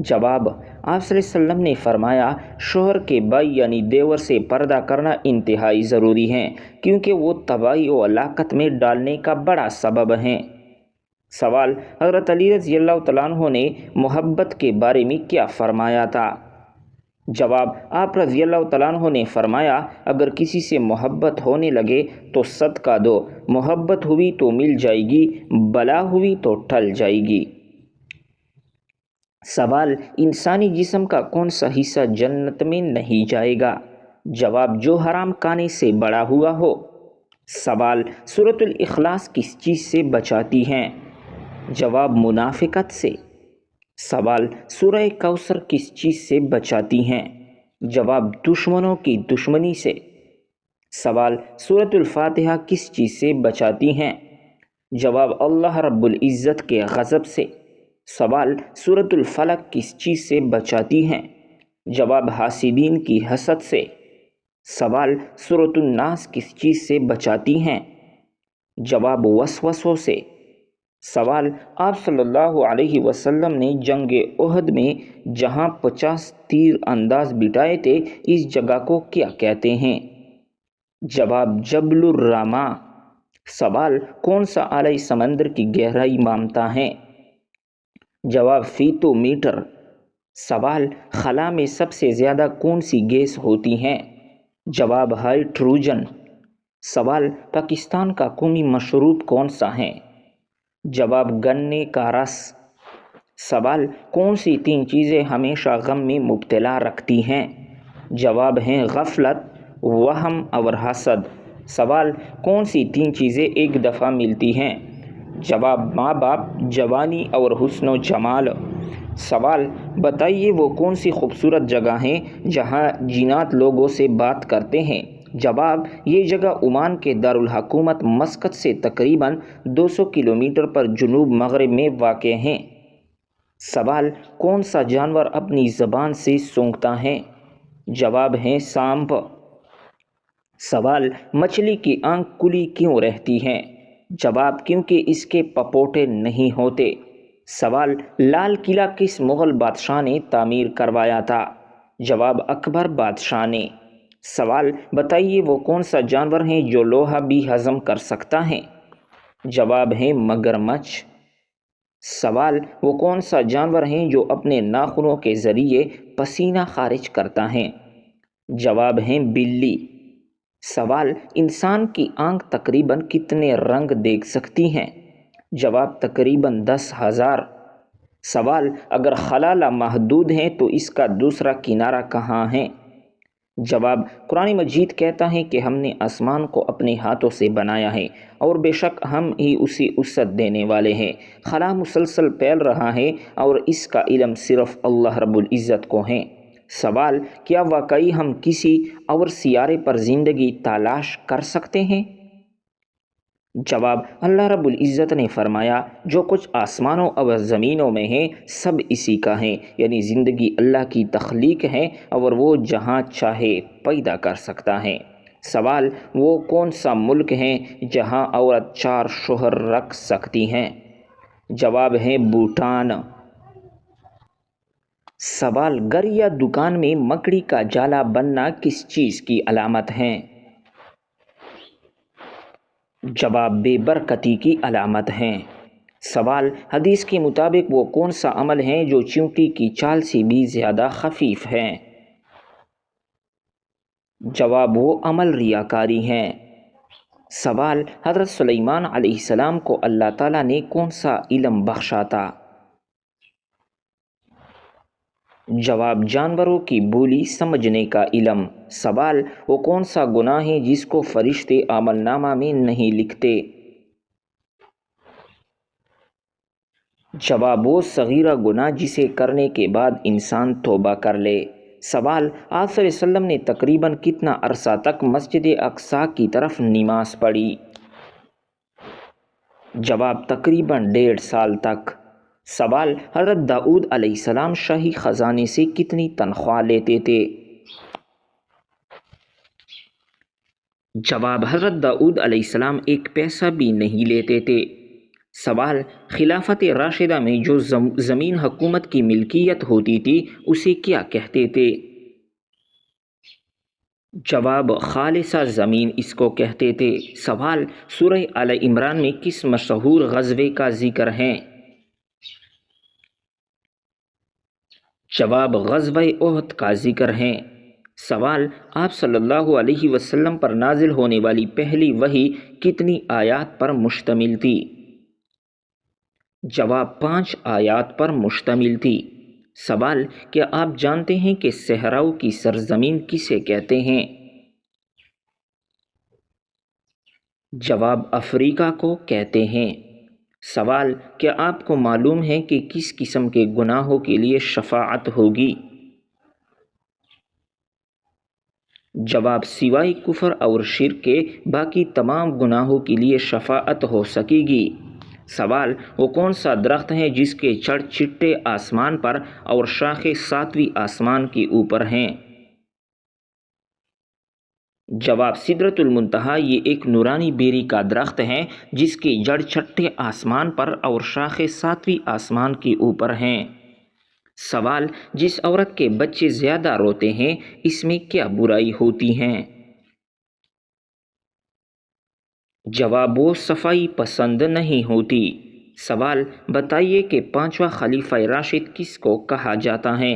جواب: آپ صلی اللہ علیہ وسلم نے فرمایا، شوہر کے بھائی یعنی دیور سے پردہ کرنا انتہائی ضروری ہے، کیونکہ وہ تباہی و ہلاکت میں ڈالنے کا بڑا سبب ہیں۔ سوال: حضرت علی رضی اللہ تعالیٰ عنہ نے محبت کے بارے میں کیا فرمایا تھا؟ جواب: آپ رضی اللہ تعالیٰ عنہ نے فرمایا، اگر کسی سے محبت ہونے لگے تو صدقہ دو، محبت ہوئی تو مل جائے گی، بلا ہوئی تو ٹل جائے گی۔ سوال: انسانی جسم کا کون سا حصہ جنت میں نہیں جائے گا؟ جواب: جو حرام کھانے سے بڑا ہوا ہو۔ سوال: سورۃ الاخلاص کس چیز سے بچاتی ہیں؟ جواب: منافقت سے۔ سوال: سورہ کوثر کس چیز سے بچاتی ہیں؟ جواب: دشمنوں کی دشمنی سے۔ سوال: سورۃ الفاتحہ کس چیز سے بچاتی ہیں؟ جواب: اللہ رب العزت کے غضب سے۔ سوال: سورۃ الفلق کس چیز سے بچاتی ہیں؟ جواب: حاسدین کی حسد سے۔ سوال: سورۃ الناس کس چیز سے بچاتی ہیں؟ جواب: وسوسوں سے۔ سوال: آپ صلی اللہ علیہ وسلم نے جنگ احد میں جہاں 50 تیر انداز بٹھائے تھے، اس جگہ کو کیا کہتے ہیں؟ جواب: جبل الرما۔ سوال: کون سا آلہ سمندر کی گہرائی مامتا ہے؟ جواب: فیتو میٹر۔ سوال: خلا میں سب سے زیادہ کون سی گیس ہوتی ہیں؟ جواب: ہائیڈروجن۔ سوال: پاکستان کا قومی مشروب کون سا ہے؟ جواب: گنے کا رس۔ سوال: کون سی 3 چیزیں ہمیشہ غم میں مبتلا رکھتی ہیں؟ جواب ہیں غفلت، وہم اور حسد۔ سوال: کون سی 3 چیزیں ایک دفعہ ملتی ہیں؟ جواب: ماں باپ، جوانی اور حسن و جمال۔ سوال: بتائیے وہ کون سی خوبصورت جگہ ہیں جہاں جنات لوگوں سے بات کرتے ہیں؟ جواب: یہ جگہ عمان کے دارالحکومت مسقط سے تقریباً 200 کلومیٹر پر جنوب مغرب میں واقع ہیں۔ سوال: کون سا جانور اپنی زبان سے سونگھتا ہے؟ جواب ہیں سانپ۔ سوال: مچھلی کی آنکھ کھلی کیوں رہتی ہے؟ جواب: کیونکہ اس کے پپوٹے نہیں ہوتے۔ سوال: لال قلعہ کس مغل بادشاہ نے تعمیر کروایا تھا؟ جواب: اکبر بادشاہ نے۔ سوال: بتائیے وہ کون سا جانور ہے جو لوہا بھی ہضم کر سکتا ہے؟ جواب ہے مگرمچھ۔ سوال: وہ کون سا جانور ہے جو اپنے ناخنوں کے ذریعے پسینہ خارج کرتا ہے؟ جواب ہے بلی۔ سوال: انسان کی آنکھ تقریباً کتنے رنگ دیکھ سکتی ہیں؟ جواب: تقریباً 10,000۔ سوال: اگر خلا لامحدود ہے تو اس کا دوسرا کنارہ کہاں ہے؟ جواب: قرآن مجید کہتا ہے کہ ہم نے آسمان کو اپنے ہاتھوں سے بنایا ہے اور بے شک ہم ہی اسے وسعت دینے والے ہیں۔ خلا مسلسل پھیل رہا ہے اور اس کا علم صرف اللہ رب العزت کو ہے۔ سوال: کیا واقعی ہم کسی اور سیارے پر زندگی تلاش کر سکتے ہیں؟ جواب: اللہ رب العزت نے فرمایا، جو کچھ آسمانوں اور زمینوں میں ہے سب اسی کا ہے، یعنی زندگی اللہ کی تخلیق ہے اور وہ جہاں چاہے پیدا کر سکتا ہے۔ سوال: وہ کون سا ملک ہے جہاں عورت 4 شوہر رکھ سکتی ہیں؟ جواب ہے بھوٹان۔ سوال: گھر یا دکان میں مکڑی کا جالا بننا کس چیز کی علامت ہے؟ جواب: بے برکتی کی علامت ہے۔ سوال: حدیث کے مطابق وہ کون سا عمل ہے جو چیونٹی کی چال سے بھی زیادہ خفیف ہے؟ جواب: وہ عمل ریاکاری ہے۔ سوال: حضرت سلیمان علیہ السلام کو اللہ تعالیٰ نے کون سا علم بخشا تھا؟ جواب: جانوروں کی بولی سمجھنے کا علم۔ سوال: وہ کون سا گناہ ہے جس کو فرشتے عمل نامہ میں نہیں لکھتے؟ جواب: وہ صغیرہ گناہ جسے کرنے کے بعد انسان توبہ کر لے۔ سوال: آپ صلی اللہ علیہ وسلم نے تقریباً کتنا عرصہ تک مسجد اقصیٰ کی طرف نماز پڑھی؟ جواب: تقریباً 1.5 سال تک۔ سوال: حضرت داؤد علیہ السلام شاہی خزانے سے کتنی تنخواہ لیتے تھے؟ جواب: حضرت داؤد علیہ السلام 1 پیسہ بھی نہیں لیتے تھے۔ سوال: خلافت راشدہ میں جو زمین حکومت کی ملکیت ہوتی تھی اسے کیا کہتے تھے؟ جواب: خالصہ زمین اس کو کہتے تھے۔ سوال: سورہ آل عمران میں کس مشہور غزوے کا ذکر ہے؟ جواب: غزوہ احد کا ذکر ہے۔ سوال: آپ صلی اللہ علیہ وسلم پر نازل ہونے والی پہلی وحی کتنی آیات پر مشتمل تھی؟ جواب: 5 آیات پر مشتمل تھی۔ سوال: کیا آپ جانتے ہیں کہ صحراؤں کی سرزمین کسے کہتے ہیں؟ جواب: افریقہ کو کہتے ہیں۔ سوال: کیا آپ کو معلوم ہے کہ کس قسم کے گناہوں کے لیے شفاعت ہوگی؟ جواب: سوائے کفر اور شرک کے باقی تمام گناہوں کے لیے شفاعت ہو سکے گی۔ سوال: وہ کون سا درخت ہے جس کے جڑ چھٹے آسمان پر اور شاخیں 7ویں آسمان کے اوپر ہیں؟ جواب: سدرۃ المنتہا۔ یہ ایک نورانی بیری کا درخت ہے جس کی جڑ چھٹے آسمان پر اور شاخیں 7ویں آسمان کے اوپر ہیں۔ سوال: جس عورت کے بچے زیادہ روتے ہیں اس میں کیا برائی ہوتی ہے؟ جواب: وہ صفائی پسند نہیں ہوتی۔ سوال: بتائیے کہ 5واں خلیفہ راشد کس کو کہا جاتا ہے؟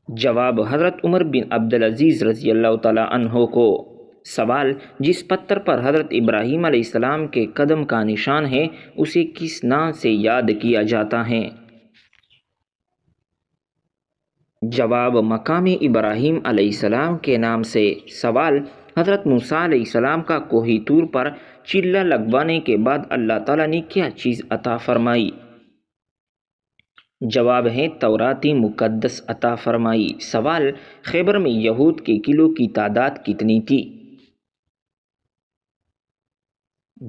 جواب: حضرت عمر بن عبدالعزیز رضی اللہ تعالیٰ عنہ کو۔ سوال: جس پتھر پر حضرت ابراہیم علیہ السلام کے قدم کا نشان ہے اسے کس نام سے یاد کیا جاتا ہے؟ جواب: مقام ابراہیم علیہ السلام کے نام سے۔ سوال: حضرت موسیٰ علیہ السلام کا کوہ طور پر چلہ لگوانے کے بعد اللہ تعالیٰ نے کیا چیز عطا فرمائی؟ جواب ہے تورات مقدس عطا فرمائی۔ سوال: خیبر میں یہود کے قلعوں کی تعداد کتنی تھی؟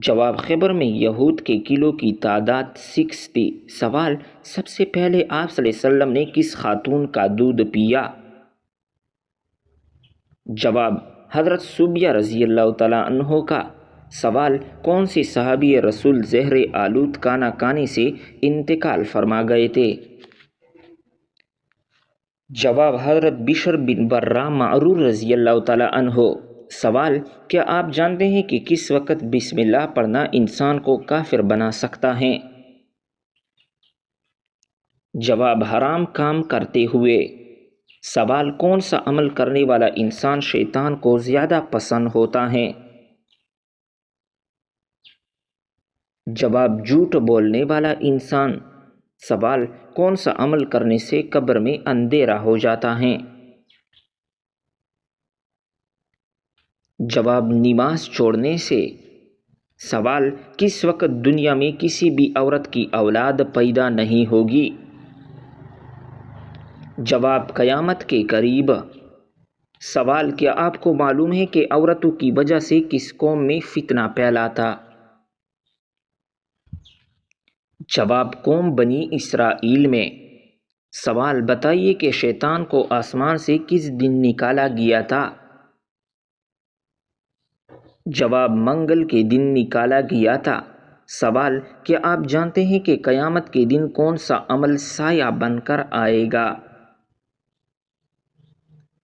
جواب: خیبر میں یہود کے قلعوں کی تعداد 6 تھی۔ سوال: سب سے پہلے آپ صلی اللہ علیہ وسلم نے کس خاتون کا دودھ پیا؟ جواب: حضرت صوبیہ رضی اللہ تعالیٰ عنہ کا۔ سوال: کون سے صحابی رسول زہر آلود کھانا کھانے سے انتقال فرما گئے تھے؟ جواب: حضرت بشر بن برہ معرور رضی اللہ تعالیٰ عنہ۔ سوال: کیا آپ جانتے ہیں کہ کس وقت بسم اللہ پڑھنا انسان کو کافر بنا سکتا ہے؟ جواب: حرام کام کرتے ہوئے۔ سوال: کون سا عمل کرنے والا انسان شیطان کو زیادہ پسند ہوتا ہے؟ جواب: جھوٹ بولنے والا انسان۔ سوال: کون سا عمل کرنے سے قبر میں اندھیرا ہو جاتا ہے؟ جواب: نماز چھوڑنے سے۔ سوال: کس وقت دنیا میں کسی بھی عورت کی اولاد پیدا نہیں ہوگی؟ جواب: قیامت کے قریب۔ سوال: کیا آپ کو معلوم ہے کہ عورتوں کی وجہ سے کس قوم میں فتنہ پھیلا تھا؟ جواب: قوم بنی اسرائیل میں۔ سوال: بتائیے کہ شیطان کو آسمان سے کس دن نکالا گیا تھا؟ جواب: منگل کے دن نکالا گیا تھا۔ سوال: کیا آپ جانتے ہیں کہ قیامت کے دن کون سا عمل سایہ بن کر آئے گا؟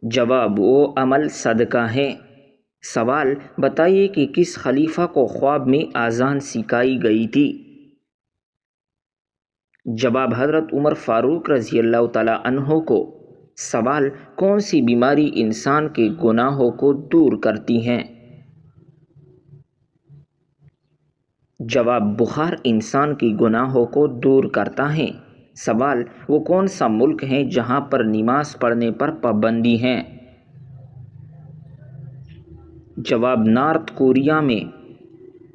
جواب: وہ عمل صدقہ ہے۔ سوال: بتائیے کہ کس خلیفہ کو خواب میں اذان سکھائی گئی تھی؟ جواب: حضرت عمر فاروق رضی اللہ تعالیٰ عنہ کو۔ سوال: کون سی بیماری انسان کے گناہوں کو دور کرتی ہے؟ جواب: بخار انسان کی گناہوں کو دور کرتا ہے۔ سوال: وہ کون سا ملک ہے جہاں پر نماز پڑھنے پر پابندی ہے؟ جواب: نارتھ کوریا میں۔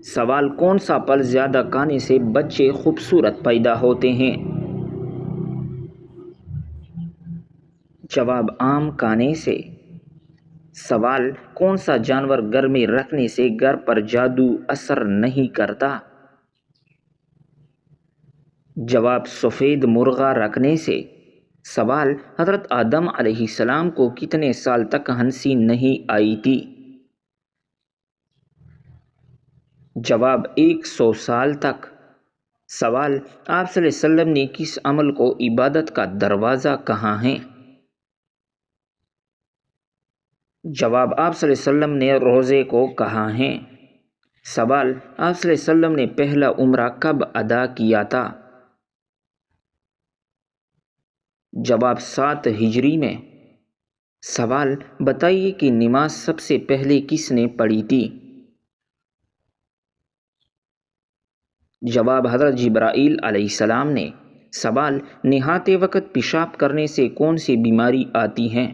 سوال: کون سا پھل زیادہ کھانے سے بچے خوبصورت پیدا ہوتے ہیں؟ جواب: آم کھانے سے۔ سوال: کون سا جانور گھر میں رکھنے سے گھر پر جادو اثر نہیں کرتا؟ جواب: سفید مرغا رکھنے سے۔ سوال: حضرت آدم علیہ السلام کو کتنے سال تک ہنسی نہیں آئی تھی؟ جواب 100 سال تک۔ سوال آپ صلی اللہ علیہ وسلم نے کس عمل کو عبادت کا دروازہ کہا ہے؟ جواب آپ صلی اللہ علیہ وسلم نے روزے کو کہا ہے۔ سوال آپ صلی اللہ علیہ وسلم نے پہلا عمرہ کب ادا کیا تھا؟ جواب 7 ہجری میں۔ سوال بتائیے کہ نماز سب سے پہلے کس نے پڑھی تھی؟ جواب حضرت جبرائیل علیہ السلام نے۔ سوال نہاتے وقت پیشاب کرنے سے کون سی بیماری آتی ہے؟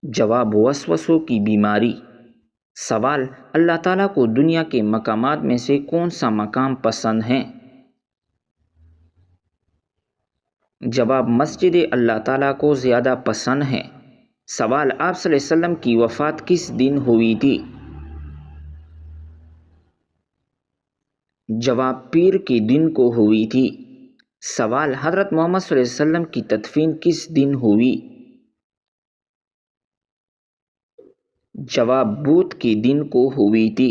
جواب وسوسوں کی بیماری۔ سوال اللہ تعالیٰ کو دنیا کے مقامات میں سے کون سا مقام پسند ہے؟ جواب مسجد اللہ تعالیٰ کو زیادہ پسند ہے۔ سوال آپ صلی اللہ علیہ وسلم کی وفات کس دن ہوئی تھی؟ جواب پیر کے دن کو ہوئی تھی۔ سوال حضرت محمد صلی اللہ علیہ وسلم کی تدفین کس دن ہوئی؟ جواب بدھ کے دن کو ہوئی تھی۔